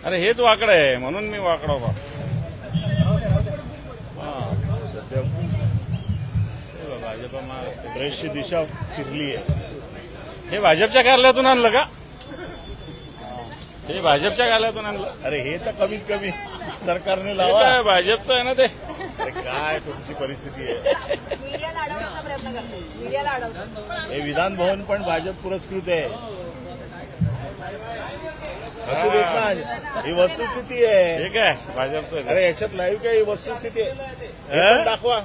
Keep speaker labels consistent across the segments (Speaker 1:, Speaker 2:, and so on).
Speaker 1: अरे हेच वाकडं आहे म्हणून मी वाकडा बा.
Speaker 2: सध्या
Speaker 1: भाजप महाराष्ट्र
Speaker 2: बरीचशी दिशा फिरली आहे.
Speaker 1: हे भाजपच्या कार्यालयातून आणलं का? हे भाजपच्या कार्यालयातून आणलं?
Speaker 2: अरे हे तर कमीत कमी सरकारने
Speaker 1: हे
Speaker 2: लावा.
Speaker 1: काय भाजपचं आहे ना ते.
Speaker 2: अरे काय तुमची परिस्थिती आहे.
Speaker 3: मीडियाला अडवण्याचा प्रयत्न करतो. मीडियाला अडवतात.
Speaker 2: हे विधान भवन पण भाजप पुरस्कृत आहे. असू देत ना, ही वस्तुस्थिती आहे.
Speaker 1: हे काय भाजपचं आहे?
Speaker 2: अरे याच्यात लाईव्ह काय ही वस्तुस्थिती आहे. हे
Speaker 1: हे?
Speaker 2: पण दाखवा.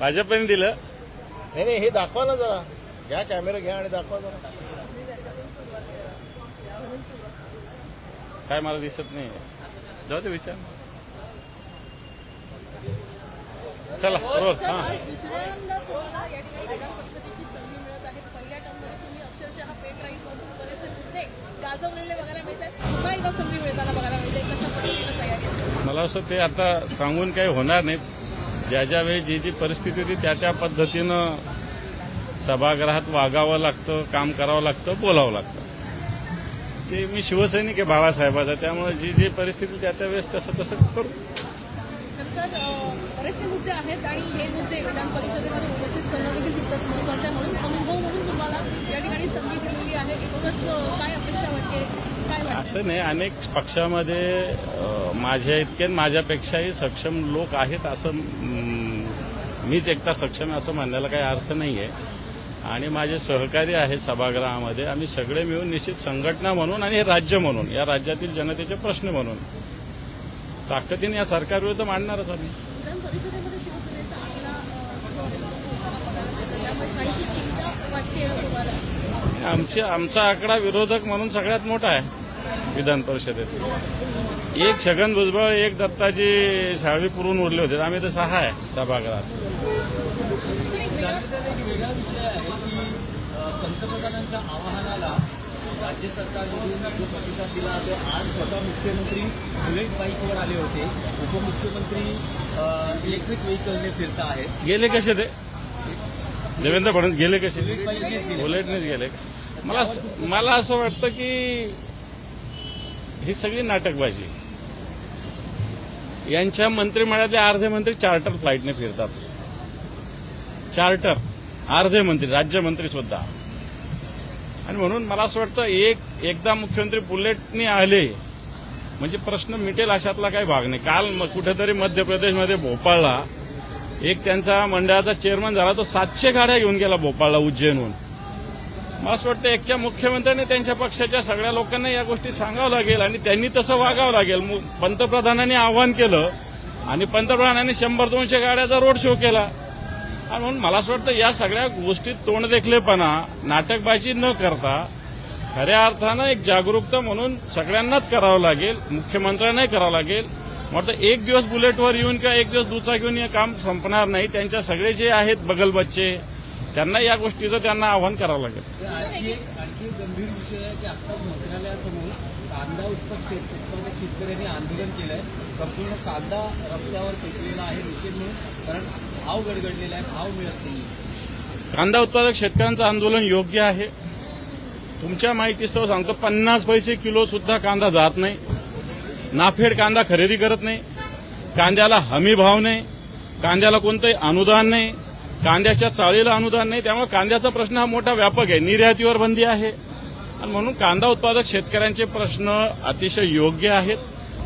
Speaker 1: भाजपने दिलं.
Speaker 2: नाही नाही, हे दाखवा ना जरा. घ्या कॅमेरा घ्या आणि दाखवा जरा.
Speaker 1: काय मला दिसत नाही. जाऊ दे विचार. चला रोल.
Speaker 4: सर, आज दुसऱ्यांदा तुम्हाला या ठिकाणी विधान परिषदेची संधी मिळत आहे. पहिल्या टर्ममध्ये तुम्ही अक्षरशः पेट राईटपासून बरेचसे मुद्दे गाजवलेले बघायला मिळत आहेत. पुन्हा एकदा संधी मिळताना बघायला मिळते. कशा पद्धतीनं तयारी असेल?
Speaker 1: मला असं ते आता सांगून काही होणार नाहीत. ज्या ज्या वेळी जी जी परिस्थिती होती त्या त्या पद्धतीनं सभागृहात वागावं लागतं, काम करावं लागतं, बोलावं लागतं. ते मी शिवसैनिक आहे बाळासाहेबाचा, त्यामुळे जी जी परिस्थिती त्या त्या वेळेस तसं तसं करू.
Speaker 4: खरं तर बरेचसे मुद्दे आहेत आणि हे मुद्दे विधान परिषदेमध्ये उपस्थित करणं देखील तितकंच महत्त्वाचं आहे. म्हणून अनुभव म्हणून तुम्हाला या ठिकाणी संधी दिलेली आहे. एकूणच काय अपेक्षा वाटते, काय वाटतं?
Speaker 1: असं नाही, अनेक पक्षामध्ये माझ्या इतके माझ्यापेक्षाही सक्षम लोक आहेत. असं मीच एकटा सक्षम आहे असं म्हणण्याला काही अर्थ नाही आहे. आणि माझे सहकारी आहे सभागृहामध्ये. आम्ही सगळे मिळून निश्चित संघटना म्हणून आणि हे राज्य म्हणून, या राज्यातील जनतेचे प्रश्न म्हणून ताकदीने या सरकारविरुद्ध मांडणारच आम्ही.
Speaker 4: विधान परिषदेमध्ये शिवसेनेचा आपला जो होताना बघायला मिळतं, त्यामुळे काहीशी चिंता वाटते का तुम्हाला?
Speaker 1: आमचा आकडा विरोधक म्हणून सगळ्यात मोठा आहे विधान परिषदेत. एक छगन भुजबळ, एक दत्ताजी साळवी पुरून उरले होते. आम्ही तर 6 आहे सभागृहात.
Speaker 4: सर, एक वेगळा
Speaker 5: एक वेगळा विषय आहे की पंतप्रधानांच्या आवाहनाला राज्य सरकारमधून जो प्रतिसाद दिला तो आज स्वतः मुख्यमंत्री बुलेट बाईकवर आले होते. उपमुख्यमंत्री इलेक्ट्रिक व्हेकलने फिरता आहेत.
Speaker 1: गेले कसे ते देवेंद्र फडणवीस गेले कसे?
Speaker 5: बाईकनेच गेले.
Speaker 1: बुलेटनेच गेले. मला असं वाटतं की ही सगळी नाटकबाजी. यांच्या मंत्रिमंडळातले अर्धे मंत्री चार्टर फ्लाईटने फिरतात. चार्टर अर्धे मंत्री, राज्यमंत्री सुद्धा. आणि म्हणून मला असं वाटतं एकदा मुख्यमंत्री बुलेटने आले म्हणजे प्रश्न मिटेल अशातला काही भाग नाही. काल कुठेतरी मध्य प्रदेशमध्ये भोपाळला एक त्यांचा मंडळाचा चेअरमन झाला, तो 700 गाड्या घेऊन गेला भोपाळला उज्जैनहून. मला असं वाटतं एकट्या मुख्यमंत्र्यांनी त्यांच्या पक्षाच्या सगळ्या लोकांना या गोष्टी सांगावं लागेल आणि त्यांनी तसं वागावं लागेल. पंतप्रधानांनी आवाहन केलं आणि पंतप्रधानांनी 100-200 गाड्याचा रोड शो केला. आणि म्हणून मला असं वाटतं या सगळ्या गोष्टीत तोंडदेखलेपणा, नाटकबाजी न करता खऱ्या अर्थानं एक जागरूकता म्हणून सगळ्यांनाच करावं लागेल, मुख्यमंत्र्यांनाही करावं लागेल. म्हटलं एक दिवस बुलेटवर येऊन किंवा एक दिवस दुचा घेऊन हे काम संपणार नाही. त्यांच्या सगळे जे आहेत बगल बच्चे त्यांना या गोष्टीचं त्यांना आव्हान करावं लागेल.
Speaker 5: आणखी एक गंभीर विषय आहे की आत्ताच मंत्रालयासमोर कांदा उत्पादक शेतकऱ्यांनी आंदोलन केलंय. संपूर्ण कांदा रस्त्यावर फेकलेला आहे निषेध म्हणून, कारण भाव गडगडलेला आहे, भाव मिळत नाही.
Speaker 1: कांदा उत्पादक शेतकऱ्यांचं आंदोलन योग्य आहे. तुमच्या माहितीस्तव सांगतो 50 पैसे किलो सुद्धा कांदा जात नाही. नाफेड कांदा खरेदी करत नाही. कांद्याला हमी भाव नाही. कांद्याला कोणतंही अनुदान नाही. कांद्याच्या चाळीला अनुदान नाही. त्यामुळे कांद्याचा प्रश्न हा मोठा व्यापक आहे. निर्यातीवर बंदी आहे आणि म्हणून कांदा उत्पादक शेतकऱ्यांचे प्रश्न अतिशय योग्य आहेत.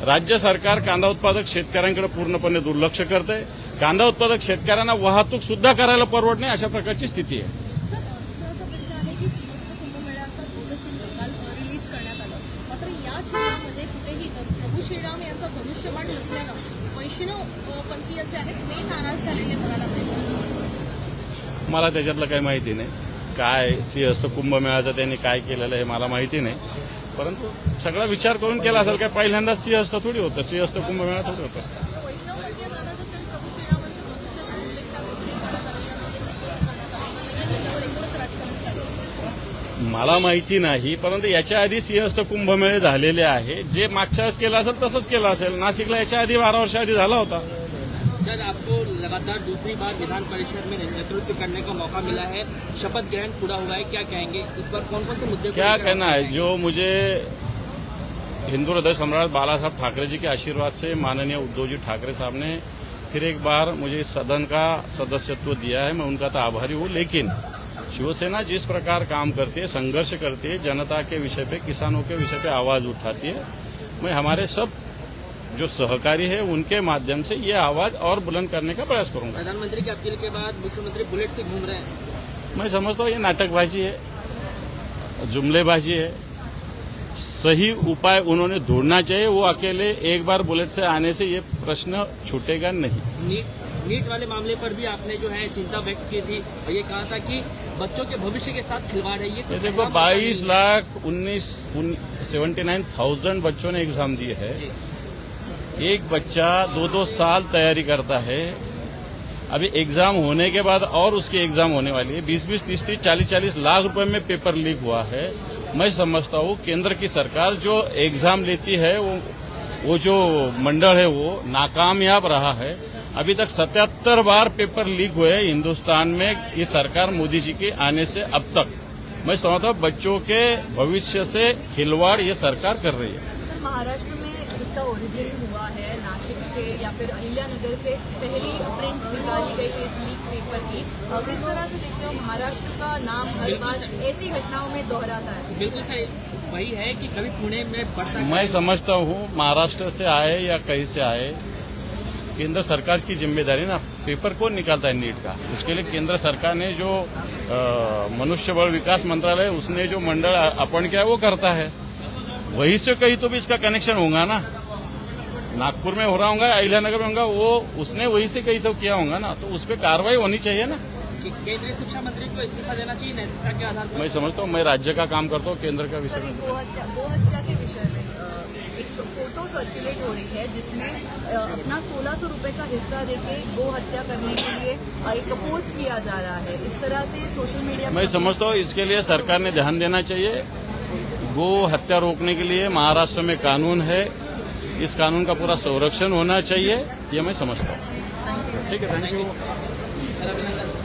Speaker 1: राज्य सरकार कांदा उत्पादक शेतकऱ्यांकडे पूर्णपणे दुर्लक्ष करतंय. कांदा उत्पादक शेतकऱ्यांना वाहतूक सुद्धा करायला परवडत नाही अशा प्रकारची स्थिती आहे.
Speaker 4: सर, दुसरा प्रश्न आहे की श्रीहस्त कुंभमेळ्याचा बोधचिन्ह काल रिलीज करण्यात आलं. मात्र या चिन्हामध्ये कुठेही प्रभू श्रीराम यांचा धनुष्यबाण नसल्यानं वैष्णव पंथीय जे आहेत ते नाराज झालेले बघायला मिळतात.
Speaker 1: मला त्याच्यातलं काही माहिती नाही. काय श्रीहस्त कुंभमेळ्याचं त्यांनी काय केलेलं आहे मला माहिती नाही. परंतु सगळा विचार करून केला असेल. काय पहिल्यांदा श्रीहस्त थोडी होतं, श्रीहस्त कुंभमेळा थोडी होतं.
Speaker 4: वैष्णव पंथीय जाण्याचं क्षण प्रभू श्रीरामांचं धनुष्याचा उल्लेख त्यामध्ये करण्यात आलेला नाही. त्याची चित्रण करण्यात आलेलं नाही. त्याच्यावर एकूणच राजकारण चालू आहे.
Speaker 1: मला माहिती नाही. परंतु याच्या आधी सिंहस्थ कुंभमेळे झालेले आहे. जे मागच्या वेळेस केलं असेल तसंच केलं असेल. नाशिकला याच्या आधी 12 वर्ष आधी झाला होता.
Speaker 6: सर, आपको लगातार दूसरी बार विधान परिषद में नेतृत्व करने का मौका मिला है. शपथ ग्रहण पूरा हुआ है, क्या कहेंगे इस पर? कौन कौन से मुद्दे
Speaker 1: क्या कहना है, जो मुझे हिंदू हृदय सम्राट बाला साहब ठाकरे जी के आशीर्वाद से माननीय उद्धव जी ठाकरे साहब ने फिर एक बार मुझे इस सदन का सदस्यत्व दिया है। मैं उनका तो आभारी हूँ, लेकिन शिवसेना जिस प्रकार काम करती है, संघर्ष करती है, जनता के विषय पे, किसानों के विषय पे आवाज उठाती है, मैं हमारे सब जो सहकारी है उनके माध्यम से ये आवाज और बुलंद करने का प्रयास करूंगा।
Speaker 6: प्रधानमंत्री की अपील के बाद मुख्यमंत्री बुलेट से घूम रहे हैं।
Speaker 1: मैं समझता हूँ ये नाटकबाजी है, जुमलेबाजी है। सही उपाय उन्होंने ढूंढना चाहिए। वो अकेले एक बार बुलेट से आने से ये प्रश्न छूटेगा नहीं।
Speaker 6: नीट वाले मामले पर भी आपने जो है चिंता व्यक्त की थी और ये कहा था कि बच्चों के भविष्य के साथ खिलवाड़ है।
Speaker 1: ये देखो 22,79,000 बच्चों ने एग्जाम दिए है। एक बच्चा 2-2 साल तैयारी करता है। अभी एग्जाम होने के बाद और उसकी एग्जाम होने वाली है। 20-20, 30-30, 40-40 लाख रुपए में पेपर लीक हुआ है। मैं समझता हूँ केंद्र की सरकार जो एग्जाम लेती है वो जो मंडल है वो नाकामयाब रहा है। अभी तक 77 बार पेपर लीक हुए हैं हिंदुस्तान में। ये सरकार मोदी जी के आने से अब तक मैं समझता हूँ बच्चों के भविष्य से खिलवाड़ ये सरकार कर रही है।
Speaker 3: सर, महाराष्ट्र में इसका ओरिजिन हुआ है नासिक से या फिर अहिल्यानगर से पहली प्रिंट निकाली गई है इस लीक पेपर की। किस तरह से देखते हो महाराष्ट्र का नाम हर बार ऐसी घटनाओं में दोहराता है?
Speaker 6: बिल्कुल सही वही है कि कभी पुणे में बढ़ता है।
Speaker 1: मैं समझता हूँ महाराष्ट्र से आए या कहीं से आए, केंद्र सरकार की जिम्मेदारी ना। पेपर कौन निकालता है नीट का? उसके लिए केंद्र सरकार ने जो मनुष्यबल विकास मंत्रालय उसने जो मंडल अपॉइंट किया है वो करता है। वहीं से कहीं तो भी इसका कनेक्शन होगा ना। नागपुर में हो रहा होगा, अहिल्यानगर में होगा, वो उसने वहीं से कहीं तो किया होगा ना। तो उस पर कार्रवाई होनी चाहिए ना।
Speaker 6: कि केंद्रीय शिक्षा मंत्री को इस्तीफा देना चाहिए नैतिकता के आधार पर।
Speaker 1: मैं समझता हूँ मैं राज्य का काम करता हूँ, केंद्र का विषय
Speaker 3: सर,
Speaker 1: नहीं।
Speaker 3: एक गोहत्या के विषय में एक फोटो सर्कुलेट हो रही है जिसमें अपना 1600 रुपए का हिस्सा देके गो हत्या करने के लिए एक पोस्ट किया जा रहा है। इस तरह से सोशल मीडिया
Speaker 1: मैं समझता हूँ इसके लिए सरकार ने ध्यान देना चाहिए। गो हत्या रोकने के लिए महाराष्ट्र में कानून है। इस कानून का पूरा संरक्षण होना चाहिए, ये मैं समझता हूँ।
Speaker 3: Thank you.
Speaker 1: ठीक है, थैंक यू।
Speaker 6: सर, अभिनंदन।